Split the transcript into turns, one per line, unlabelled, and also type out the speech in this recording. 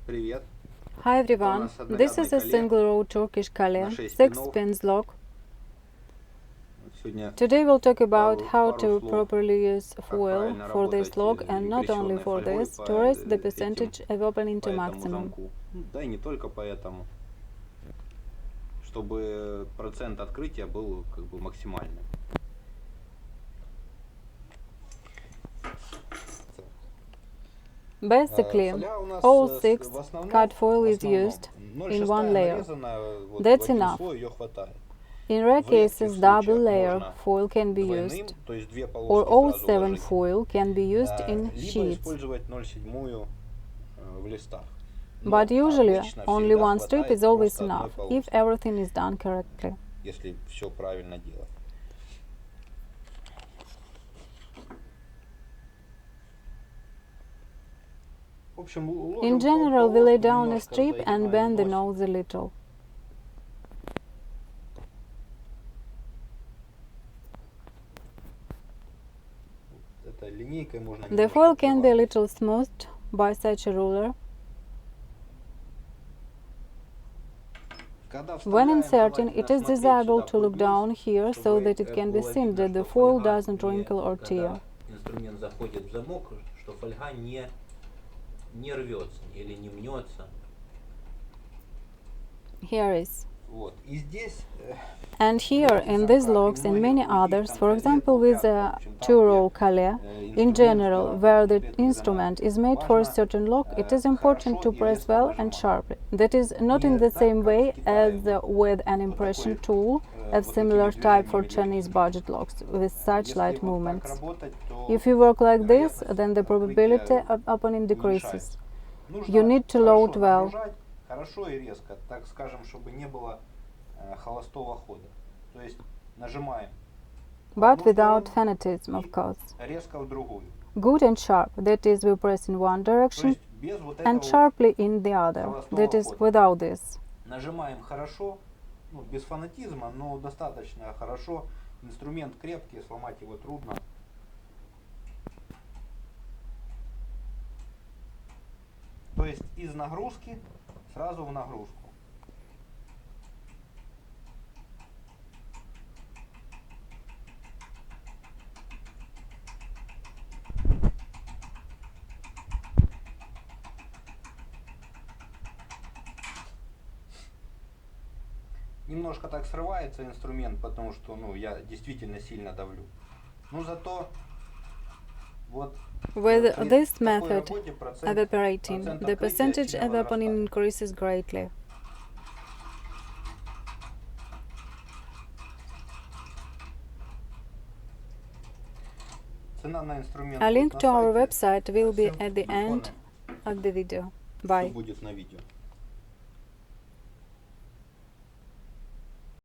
Привет.
Hi everyone, this is a single row Turkish KALE 6 pins lock. Today we'll talk about how to properly use foil for this lock, and not only for this, to raise the percentage of opening to maximum.
Да и не только поэтому, чтобы процент открытия был как бы максимальным.
Basically, all 6 cut foil is used in one layer. That's enough. In rare cases, double layer foil can be used, or all 7 foil can be used in sheets. But usually, only one strip is always enough, if everything is done correctly. In general, we lay down a strip and bend the nose a little. The foil can be a little smoothed by such a ruler. When inserting, it is desirable to look down here so that it can be seen that the foil doesn't wrinkle or tear. Here is. And here, in these locks and many others, for example with a 2-row KALE, in general, where the instrument is made for a certain lock, it is important to press well and sharply. That is, not in the same way as with an impression tool of similar type for Chinese budget locks, with such light movements. If you work like this, then the probability of opening decreases. You need to load well.
Хорошо и резко, так скажем, чтобы не было холостого хода. То есть нажимаем.
But without fanatism, of course.
Резко в другую.
Good and sharp, that is, we press in one direction, and sharply in the other, that is, without this.
Нажимаем хорошо, без фанатизма, но достаточно хорошо. Инструмент крепкий, сломать его трудно. То есть из нагрузки сразу в нагрузку. Немножко так срывается инструмент, потому что я действительно сильно давлю. Но зато вот
with this method of operating, the percentage of opening increases greatly. A link to our website will be at the end of the video. Bye.